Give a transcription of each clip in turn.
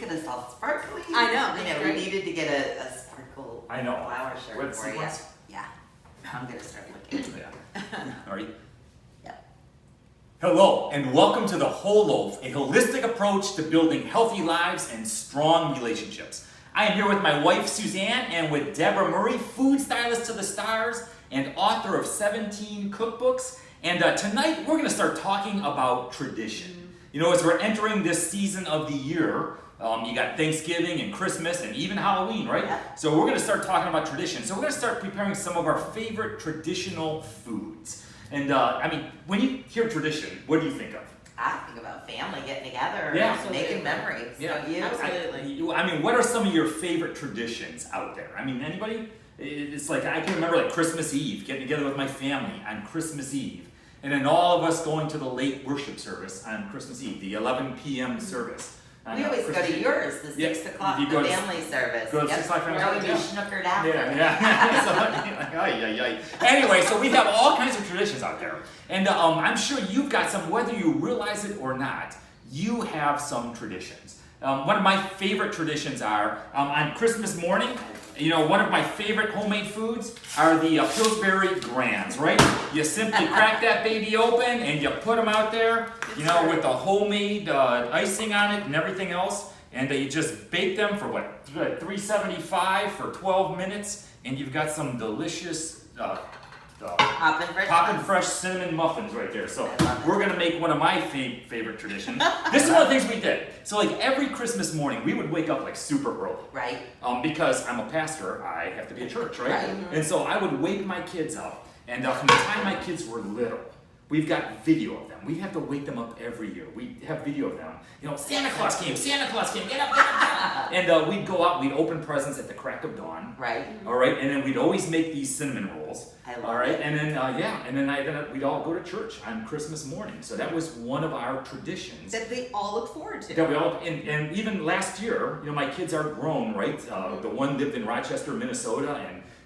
at us all sparkly. I know. We needed to get a sparkle flower shirt What for you. sequence? Yeah. I'm going to start looking. Yeah. Are you? Yep. Hello, and welcome to The Whole Loaf, a holistic approach to building healthy lives and strong relationships. I am here with my wife, Suzanne, and with Deborah Murray, food stylist to the stars and author of 17 cookbooks. And tonight, we're going to start talking about tradition. You know, as we're entering this season of the year, you got Thanksgiving and Christmas and even Halloween, right? Yeah. So we're going to start talking about tradition. So we're going to start preparing some of our favorite traditional foods. And I mean, when you hear tradition, what do you think of? I think about family getting together Yeah. and making memories. Yeah. Don't you? Absolutely. I mean, what are some of your favorite traditions out there? I mean, anybody? It's like, I can remember like Christmas Eve, getting together with my family on Christmas Eve. And then all of us going to the late worship service on Christmas Eve, the 11 p.m. service. We always go to yours, the 6 o'clock, You the go to- family service. go to 6 o'clock family Where we be service, snookered after. Yeah. So, like, ay. Anyway, so we have all kinds of traditions out there. And I'm sure you've got some, whether you realize it or not, you have some traditions. One of my favorite traditions are, on Christmas morning, you know, one of my favorite homemade foods are the Pillsbury Grands, right? You simply crack that baby open and you put them out there, you know, with the homemade icing on it and everything else. And you just bake them for what, 375 for 12 minutes. And you've got some delicious Poppin' fresh cinnamon muffins right there. So we're gonna make one of my favorite traditions. This is one of the things we did. So like every Christmas morning, we would wake up like super early. Right. Because I'm a pastor, I have to be at church, right? Right. And so I would wake my kids up, and from the time my kids were little, we've got video of them. We have to wake them up every year. We have video of them. You know, Santa Claus came, get up. And we'd go out, we'd open presents at the crack of dawn. Right. All right, and then we'd always make these cinnamon rolls. I love all right, it. and then we'd all go to church on Christmas morning. So that was one of our traditions. That they all look forward to. That we all, and even last year, you know, my kids are grown, right? The one lived in Rochester, Minnesota,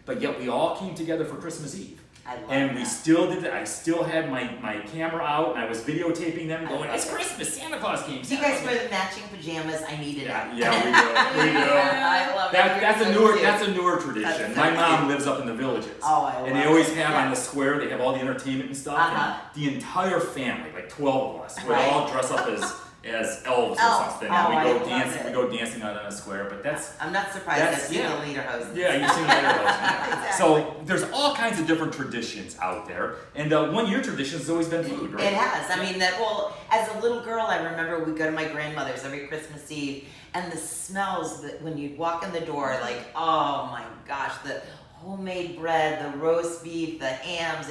but yet we all came together for Christmas Eve. I love And that. we still did that. I still had my camera out, and I was videotaping them going, it's Christmas, Santa Claus came. Do you guys wear the matching pajamas? I needed it. Yeah, we do. I love it. That's a newer tradition. That's My so mom cute. lives up in the villages. Oh, I love And they always it. have Yeah. on the square, they have all the entertainment and stuff. Uh-huh. And the entire family, like 12 of us, would Right. all dress up as elves or Elves. something. Oh, And I we love we it. go dancing out on a square, but that's I'm not surprised I've seen yeah. the leader hoses. yeah, you've seen later those. Exactly. So there's all kinds of different traditions out there, and one of your traditions has always been food, right? It has. I mean, as a little girl, I remember we'd go to my grandmother's every Christmas Eve, and the smells that when you'd walk in the door, like, oh my gosh, the homemade bread, the roast beef, the hams,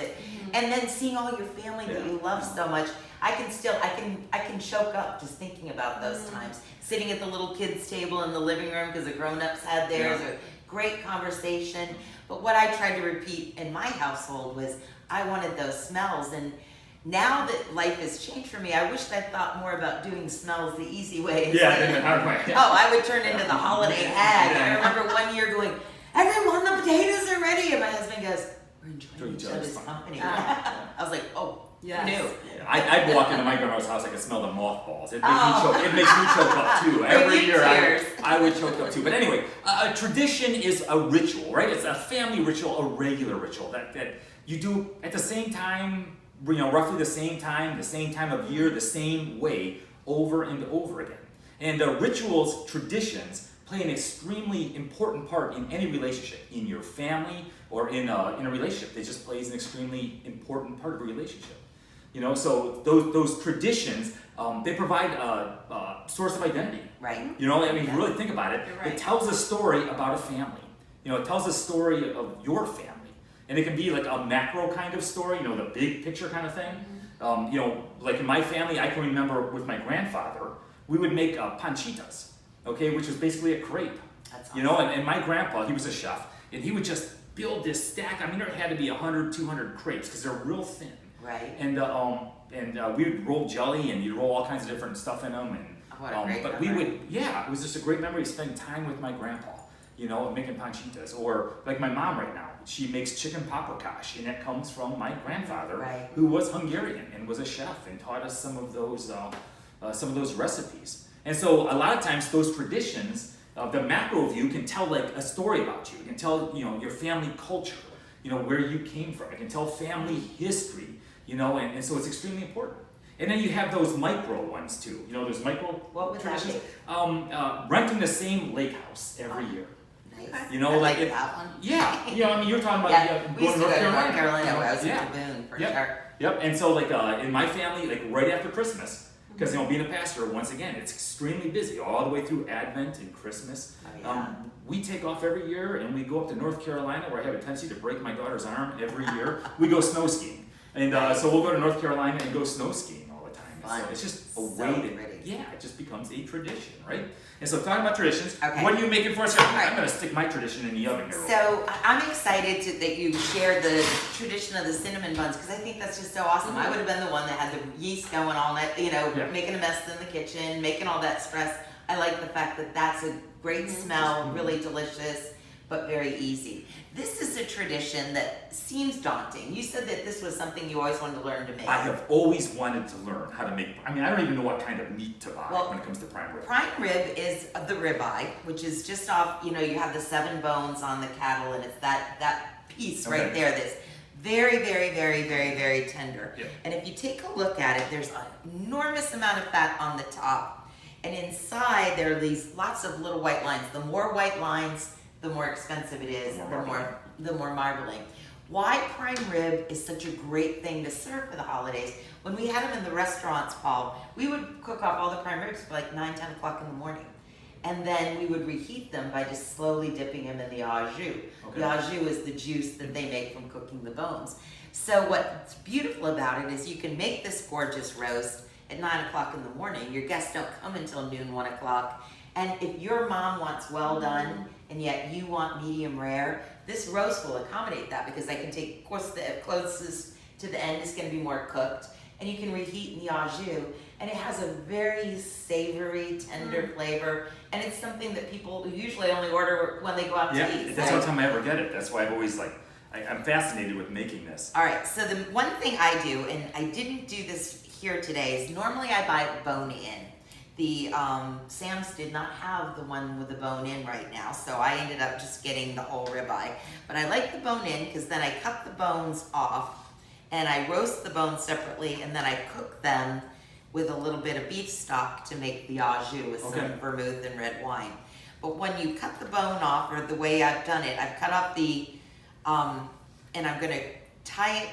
and then seeing all your family that you love so much. I can choke up just thinking about those times. Sitting at the little kids' table in the living room because the grown-ups had theirs, Yeah. or great conversation. But what I tried to repeat in my household was I wanted those smells. And now that life has changed for me, I wish I'd thought more about doing smells the easy way. Yeah, in the hard way. Oh, I would turn into the holiday hag. Yeah. I remember one year going, everyone, the potatoes are ready. And my husband goes, we're enjoying each other's company. I was like, oh, Yes. who knew? I'd walk into my grandma's house, I could smell the mothballs. It makes me choke up too. Every you year cheers. I would choke up too. But anyway, a tradition is a ritual, right? It's a family ritual, a regular ritual that you do at the same time, you know, roughly the same time of year, the same way, over and over again. And rituals, traditions, play an extremely important part in any relationship, in your family or in a relationship. It just plays an extremely important part of a relationship. You know, so those traditions, they provide a source of identity. Right. You know, I mean, if you really think about it, You're right. it tells a story about a family. You know, it tells a story of your family. And it can be like a macro kind of story, you know, the big picture kind of thing. You know, like in my family, I can remember with my grandfather, we would make panchitas, okay, which was basically a crepe. That's You know, and my grandpa, he was a chef, and he would just build this stack. I mean, there had to be 100, 200 crepes because they're real thin. Right. And we would roll jelly, and you'd roll all kinds of different stuff in them. And What a great but memory. it was just a great memory of spending time with my grandpa. You know, making panchitas, or like my mom right now, she makes chicken paprikash, and that comes from my grandfather, Right. who was Hungarian and was a chef and taught us some of those recipes. And so a lot of times those traditions, the macro view can tell like a story about you. It can tell, your family culture, where you came from. It can tell family history, and so it's extremely important. And then you have those micro ones too. There's micro What would that traditions. be? Renting the same lake house every year. Nice. I like that one. Yeah, you're talking about We used going to to go North to North Carolina. I was Yeah. in Boone for Yep. sure. Yep, and so in my family, right after Christmas, because being a pastor, once again, it's extremely busy all the way through Advent and Christmas. Oh, yeah. We take off every year and we go up to North Carolina, where I have a tendency to break my daughter's arm every year. We go snow skiing, and so we'll go to North Carolina and go snow skiing all the time. Fun. So it's just a So way to, pretty. it just becomes a tradition, right? And so talking about traditions, Okay. what are you making for us here? right. I'm going to stick my tradition in the oven here. So I'm excited that you shared the tradition of the cinnamon buns because I think that's just so awesome. I would have been the one that had the yeast going all night, Yeah. making a mess in the kitchen, making all that stress. I like the fact that that's a great smell, really delicious, but very easy. This is a tradition that seems daunting. You said that this was something you always wanted to learn to make. I have always wanted to learn how to make. I don't even know what kind of meat to buy Well, when it comes to prime rib. Prime rib is the ribeye, which is just off, you have the 7 bones on the cattle, and it's that piece right Okay. there that's very, very, very, very, very tender. Yeah. And if you take a look at it, there's an enormous amount of fat on the top. And inside, there are these lots of little white lines. The more white lines, the more expensive it is, the more marbling. Why prime rib is such a great thing to serve for the holidays. When we had them in the restaurants, Paul, we would cook up all the prime ribs for like 9, 10 o'clock in the morning. And then we would reheat them by just slowly dipping them in the au jus. Okay. The au jus is the juice that they make from cooking the bones. So what's beautiful about it is you can make this gorgeous roast at 9 o'clock in the morning. Your guests don't come until noon, 1 o'clock. And if your mom wants well done and yet you want medium rare, this roast will accommodate that because I can take, of course, the closest to the end is going to be more cooked, and you can reheat in the au jus, and it has a very savory, tender flavor, and it's something that people usually only order when they go out to eat. That's the only time I ever get it. That's why I've always I'm fascinated with making this. All right, so the one thing I do, and I didn't do this here today, is normally I buy bone in. The Sam's did not have the one with the bone in right now, so I ended up just getting the whole ribeye. But I like the bone in because then I cut the bones off and I roast the bones separately, and then I cook them with a little bit of beef stock to make the au jus with some vermouth and red wine. But when you cut the bone off, or the way I've done it, I've cut off the, and I'm gonna tie it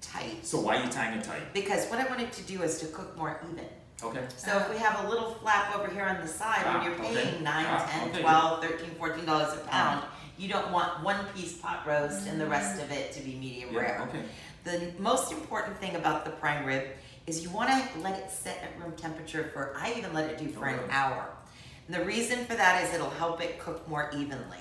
tight. So why are you tying it tight? Because what I want it to do is to cook more even. Okay. So if we have a little flap over here on the side, when you're paying $9, $10, $12, $13, $14 a pound, you don't want one piece pot roast and the rest of it to be medium rare. Okay. The most important thing about the prime rib is you want to let it sit at room temperature for, I even let it do for an hour. And the reason for that is it'll help it cook more evenly.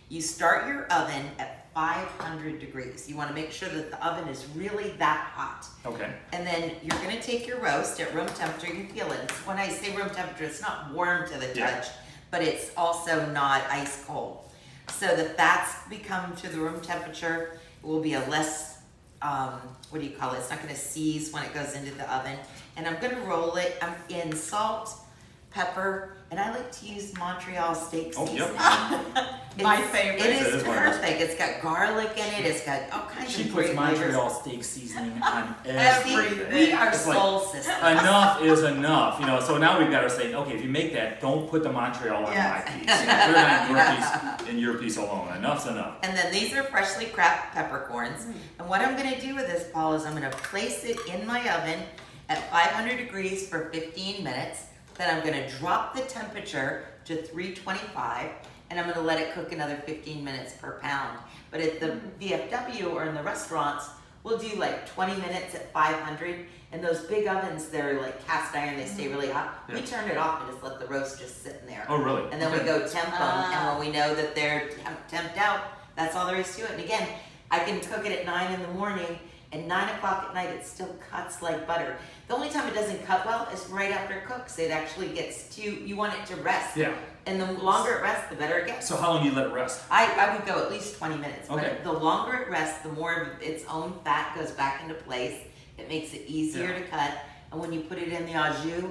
You start your oven at 500 degrees. You want to make sure that the oven is really that hot. Okay. And then you're going to take your roast at room temperature. You can feel it. When I say room temperature, it's not warm to the touch, but it's also not ice cold. So the fats become to the room temperature. It will be a less, what do you call it? It's not going to seize when it goes into the oven. And I'm going to roll it in salt, pepper, and I like to use Montreal steak seasoning. My favorite. It is It is wonderful. perfect. It's got garlic in it. It's got all kinds She of puts great Montreal flavors. steak seasoning on See, everything. we are It's like, soul sisters. enough is enough, So now we've got to say, okay, if you make that, don't put the Montreal on my piece. Put it on your piece and your piece alone. Enough's enough. And then these are freshly cracked peppercorns. And what I'm going to do with this, Paul, is I'm going to place it in my oven at 500 degrees for 15 minutes. Then I'm going to drop the temperature to 325, and I'm going to let it cook another 15 minutes per pound. But at the VFW or in the restaurants, we'll do like 20 minutes at 500, and those big ovens, they're like cast iron, they stay really hot. We turn it off and just let the roast just sit in there. Oh, really? And then we go temp them, and when we know that they're temped out, that's all there is to it. And again, I can cook it at 9 in the morning, and 9 o'clock at night, it still cuts like butter. The only time it doesn't cut well is right after it cooks. It actually gets you want it to rest. Yeah. And the longer it rests, the better it gets. So how long do you let it rest? I would go at least 20 minutes. Okay. But the longer it rests, the more of its own fat goes back into place. It makes it easier to cut. And when you put it in the au jus,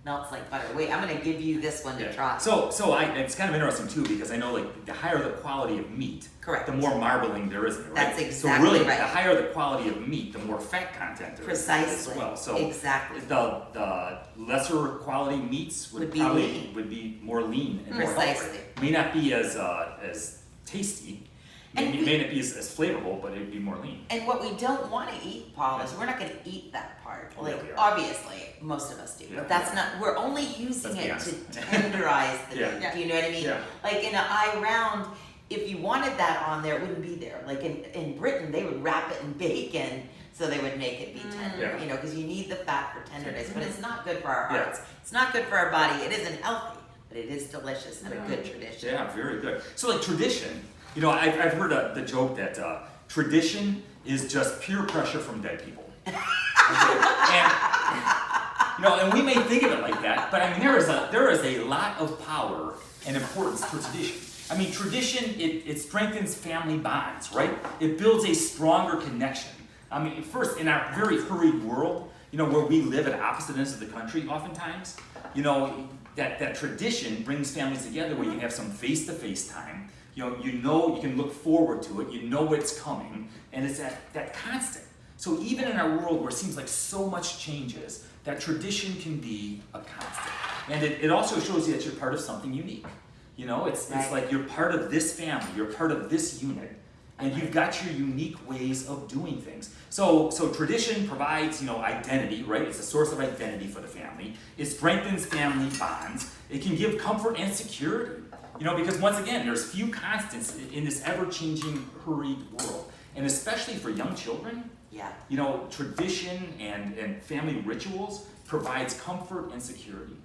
melts like butter. Wait, I'm gonna give you this one to try. So it's kind of interesting too, because I know like the higher the quality of meat, Correct. the more marbling there is in it, right? That's exactly so really, right. the higher the quality of meat, the more fat content there is Precisely. as well. So exactly. the lesser quality meats would be probably lean. would be more lean and more Precisely. healthy. May not be as tasty. And It may not be as flavorful, but it'd be more lean. And what we don't want to eat, Paul, is we're not going to eat that part. Like, we are. obviously, most of us do, Yeah, but that's we not, we're only using Let's be it to honest. tenderize the Yeah. meat. Do you know what I mean? Yeah. Like in an eye round, if you wanted that on there, it wouldn't be there. Like in Britain, they would wrap it in bacon so they would make it be tender, Yeah. you know, because you need the fat for tenderness, but it's not good for our Yeah. hearts. It's not good for our body. It isn't healthy, but it is delicious and a good tradition. Yeah, very good. So like tradition, you know, I've heard the joke that tradition is just peer pressure from dead people. Okay? And you know, and we may think of it like that, but I mean there is a lot of power and importance to tradition. I mean, tradition it strengthens family bonds, right? It builds a stronger connection. I mean, first in our very hurried world, you know, where we live at opposite ends of the country, oftentimes, you know, that tradition brings families together where you can have some face-to-face time. You know, you can look forward to it. You know what's coming, and it's that constant. So even in our world where it seems like so much changes, that tradition can be a constant, and it also shows you that you're part of something unique. You know, it's like you're part of this family, you're part of this unit, and you've got your unique ways of doing things. So tradition provides, you know, identity, right? It's a source of identity for the family. It strengthens family bonds. It can give comfort and security. You know, because once again, there's few constants in this ever-changing, hurried world. And especially for young children, you know, tradition and family rituals provides comfort and security.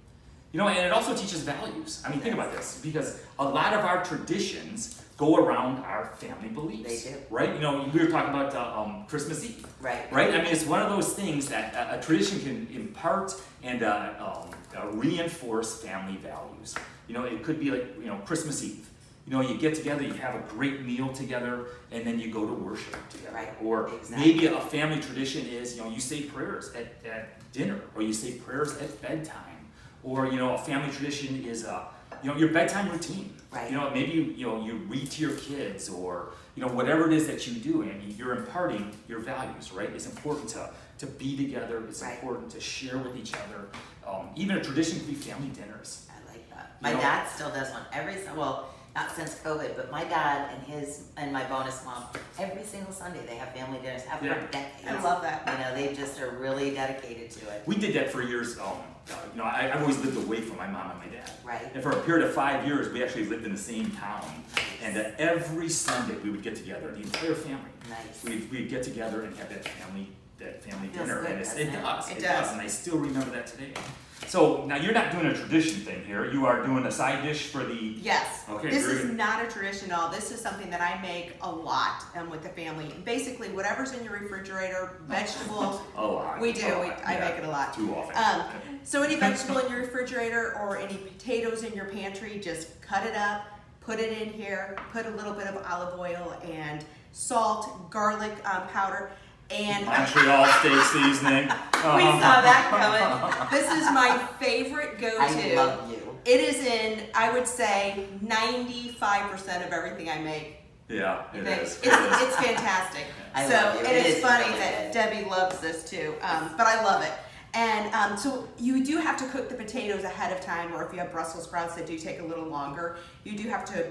You know, and it also teaches values. I mean, think about this, because a lot of our traditions go around our family beliefs. They do. Right? You know, we were talking about Christmas Eve. Right. Right? I mean, it's one of those things that a tradition can impart and reinforce family values. You know, it could be like, you know, Christmas Eve. You know, you get together, you have a great meal together, and then you go to worship together. Right. Or maybe a family tradition is, you know, you say prayers at dinner, or you say prayers at bedtime. Or, you know, a family tradition is, you know, your bedtime routine. Right. You know, maybe you read to your kids, or, you know, whatever it is that you do, and you're imparting your values, right? It's important to be together. It's important to share with each other. Even a tradition could be family dinners. I like that. My dad still does one well, not since COVID, but my dad and my bonus mom, every single Sunday they have family dinners. Have for decades. I love that. You know, they just are really dedicated to it. We did that for years. You know, I've always lived away from my mom and my dad. Right. And for a period of 5 years, we actually lived in the same town. And every Sunday we would get together, the entire family. Nice. We'd get together and have that family Feels dinner. good, And doesn't it it? does. It It does. does. And I still remember that today. So now you're not doing a tradition thing here. You are doing a side dish for the. Yes. Okay, This very is good. not a tradition at all. This is something that I make a lot with the family. Basically, whatever's in your refrigerator, vegetables. A lot. We do. A lot, I make it a lot. Too often. So any vegetable in your refrigerator or any potatoes in your pantry, just cut it up, put it in here, put a little bit of olive oil and salt, garlic powder, and Montreal steak seasoning. We saw that coming. this is my favorite go-to. I love you. It is in, I would say, 95% of everything I make. Yeah, it is. It's fantastic. I So, love you. and It it's is funny really that good. Debbie loves this too, but I love it. And so you do have to cook the potatoes ahead of time, or if you have Brussels sprouts that do take a little longer, you do have to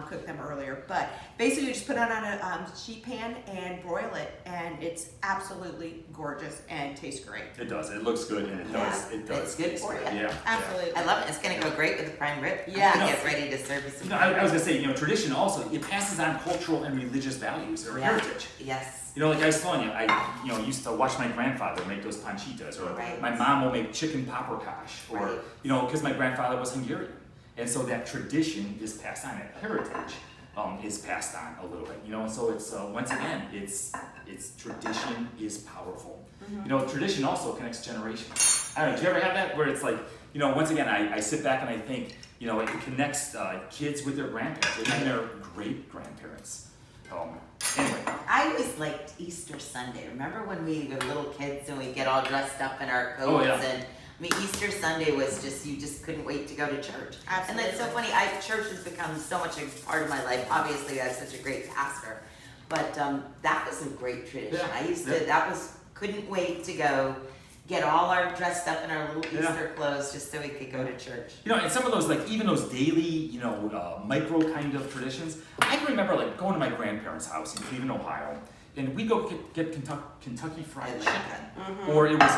cook them earlier. But basically you just put it on a sheet pan and broil it, and it's absolutely gorgeous and tastes great. It does. It looks good, and it does. It does. It's good for you. Yeah. Absolutely. I love it. It's going to go great with the prime rib. Yeah. I think it's ready to serve you some. You know, I was gonna say, you know, tradition also, it passes on cultural and religious values or heritage. Yes. You know, like I was telling you, I used to watch my grandfather make those panchitas, or Right. my mom will make chicken paprikash, or Right. you know, because my grandfather was Hungarian, and so that tradition is passed on. That heritage is passed on a little bit. You know, and so it's once again, it's tradition is powerful. You know, tradition also connects generations. I don't know. Do you ever have that where it's like, you know, once again, I sit back and I think, you know, it connects kids with their grandparents, or even their great grandparents. Anyway. I always liked Easter Sunday. Remember when we were little kids and we get all dressed up in our coats? Oh, yeah. And I mean, Easter Sunday was just, you just couldn't wait to go to church. Absolutely. And that's so funny, church has become so much a part of my life. Obviously, I have such a great pastor. But that was a great tradition. Yeah. I used to, couldn't wait to go get all our dressed up in our little Easter clothes just so we could go to church. You know, and some of those, like even those daily, you know, micro kind of traditions. I can remember like going to my grandparents' house in Cleveland, Ohio, and we go get Kentucky Fried I like Chicken, that. or it was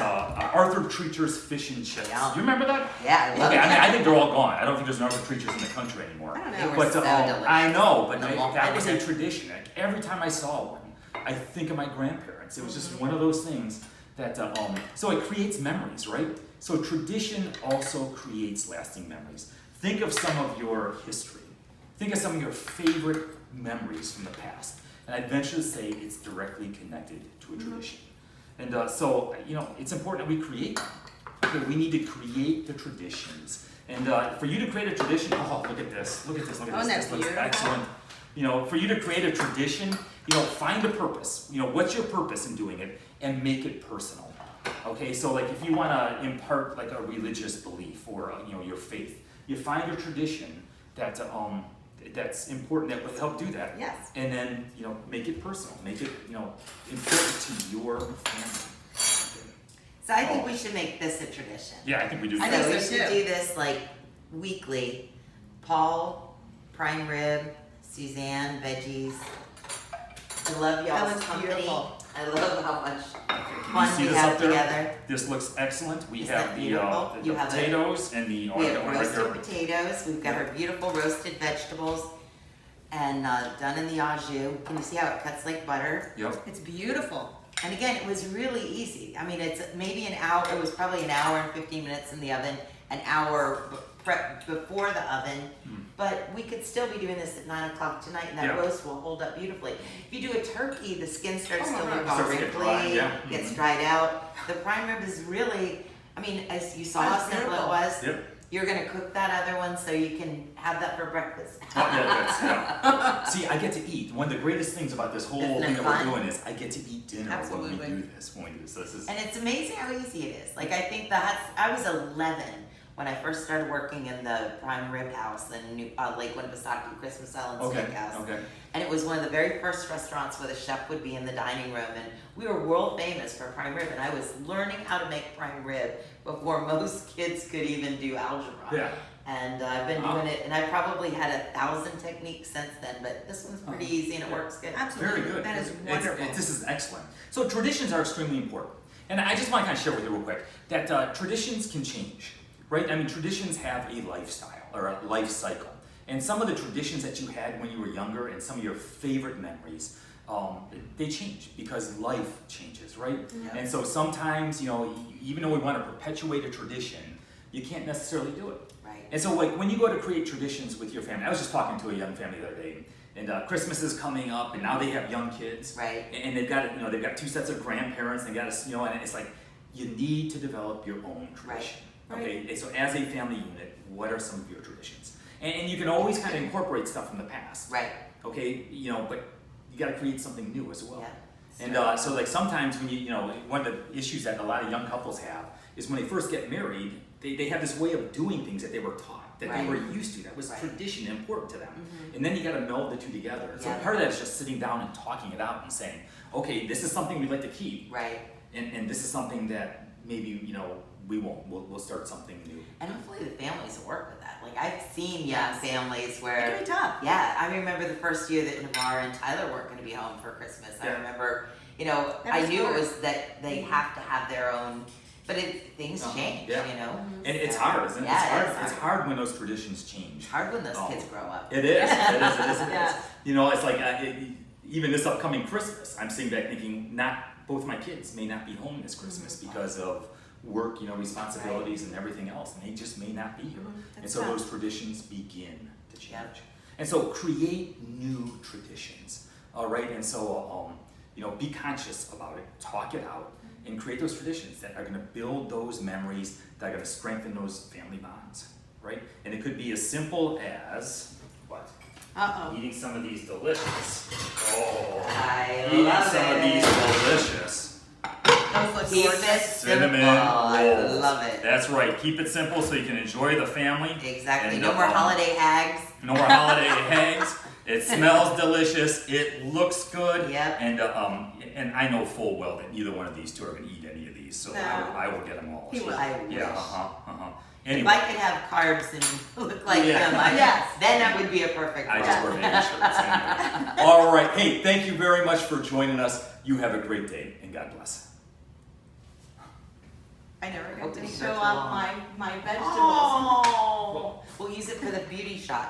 Arthur Treacher's Fish and Chips. Yeah. You remember that? Yeah, I love Okay, it. I mean, I think they're all gone. I don't think there's an Arthur Treacher's in the country anymore. I don't They know. were But so delicious. I know, but The malt that was a vinegar. tradition. Like, every time I saw one, I think of my grandparents. It was just one of those things that, so it creates memories, right? So tradition also creates lasting memories. Think of some of your history. Think of some of your favorite memories from the past. And I'd venture to say it's directly connected to a tradition. And so, you know, it's important that we create them. Okay, we need to create the traditions. And for you to create a tradition, oh, look at this, look at this, look at Oh, this. that's This looks beautiful. excellent. You know, for you to create a tradition, you know, find a purpose. You know, what's your purpose in doing it, and make it personal. Okay, so like if you want to impart like a religious belief or you know your faith, you find a tradition that that's important that will help do that. Yes. And then you know make it personal, make it you know important to your family. So I think we should make this a tradition. Yeah, I think we do. I So think we so should too. do this like weekly. Paul, prime rib, Suzanne, veggies. I love That y'all's looks company. beautiful. I love how much You fun see we this have up there? together. This looks excellent. We Is have that the beautiful? You have it. potatoes and the We have that one right roasted there. potatoes. We've got our beautiful roasted vegetables, and done in the au jus. Can you see how it cuts like butter? Yep. It's beautiful. And again, it was really easy. I mean, it's maybe an hour. It was probably an hour and 15 minutes in the oven, an hour prep before the oven. But we could still be doing this at 9 o'clock tonight, and that Yeah. roast will hold up beautifully. If you do a turkey, the skin starts Oh my to God. look all Starts to get wrinkly, dry, yeah. gets dried out. The prime rib is really, I mean, as you saw how That's simple it beautiful. was. Yep. You're gonna cook that other one so you can have that for breakfast. Oh, yeah. See, I get to eat. One of the greatest things about this whole Isn't it thing that we're fun? doing is I get to eat dinner Absolutely. when we do this. So this is And it's amazing how easy it is. Like I think I was 11 when I first started working in the prime rib house in Lakeland, Pisaki, Christmas Island okay. Steakhouse. Okay. And it was one of the very first restaurants where the chef would be in the dining room, and we were world famous for prime rib. And I was learning how to make prime rib before most kids could even do algebra. Yeah. And I've been doing it, and I probably had 1,000 techniques since then, but this one's pretty easy and it works good. Absolutely. Very good. That is It's- wonderful. this is excellent. So traditions are extremely important. And I just want to kind of share with you real quick that traditions can change, right? I mean, traditions have a lifestyle or a life cycle. And some of the traditions that you had when you were younger and some of your favorite memories, they change because life changes, right? Yeah. And so sometimes, you know, even though we want to perpetuate a tradition, you can't necessarily do it. Right. And so, like, when you go to create traditions with your family, I was just talking to a young family the other day, and Christmas is coming up, and now they have young kids, Right. and they've got, you know, they've got 2 sets of grandparents, and they got, you know, and it's like you need to develop your own tradition. Right. Okay. And so, as a family unit, what are some of your traditions? And you can always kind of incorporate stuff from the past. Right. Okay. You know, but you got to create something new as well. Yeah. And so, like, sometimes when you know, one of the issues that a lot of young couples have is when they first get married, they have this way of doing things that they were taught, that they Right. were used to, that was Right. tradition and important to them. Mhm. And then you got to meld the two together. So Yeah. part of that is just sitting down and talking it out and saying, okay, this is something we'd like to keep, Right. and this is something that maybe, you know, we won't. We'll start something new. And hopefully the families will work with that. Like I've seen young Yes. families It where, can be tough. yeah, I remember the first year that Navarre and Tyler weren't going to be home for Christmas. I Yeah. remember, you know, That I was knew hard. it was that they have to have their own, but things Uh-huh. change, Yeah. you know. And it's So, hard, isn't it? Yeah, It's hard. It's hard when those traditions change. It's hard when those Oh. kids grow up. It is. It is. It is. It Yeah. is. You know, it's like even this upcoming Christmas, I'm sitting back thinking, not both my kids may not be home this Christmas because of work, you know, responsibilities and everything else, and they just may not be here. And That's so tough. those traditions begin to change. Yep. And so create new traditions. All right. And so you know, be conscious about it, talk it out, and create those traditions that are going to build those memories, that are going to strengthen those family bonds, right? And it could be as simple as what? Uh-oh. Eating some of these delicious. Oh, I eating love some of it. these delicious Those look Keep gorgeous. it Cinnamon simple. I rolls. love it. That's right. Keep it simple so you can enjoy the family. Exactly. And, No more holiday hags. No more holiday hags. It smells delicious. It looks good. Yep. And I know full well that neither one of these two are going to eat any of these, so No. I will get them all. He will. I wish. Yeah. If Anyway, I could have carbs and look like Yeah. them, Yes. then that would be a perfect I world. just wear baby shirts. Anyway. All right. Hey, thank you very much for joining us. You have a great day, and God bless. I never got Hope to it show starts off along. my vegetables. Oh, we'll use it for the beauty shot.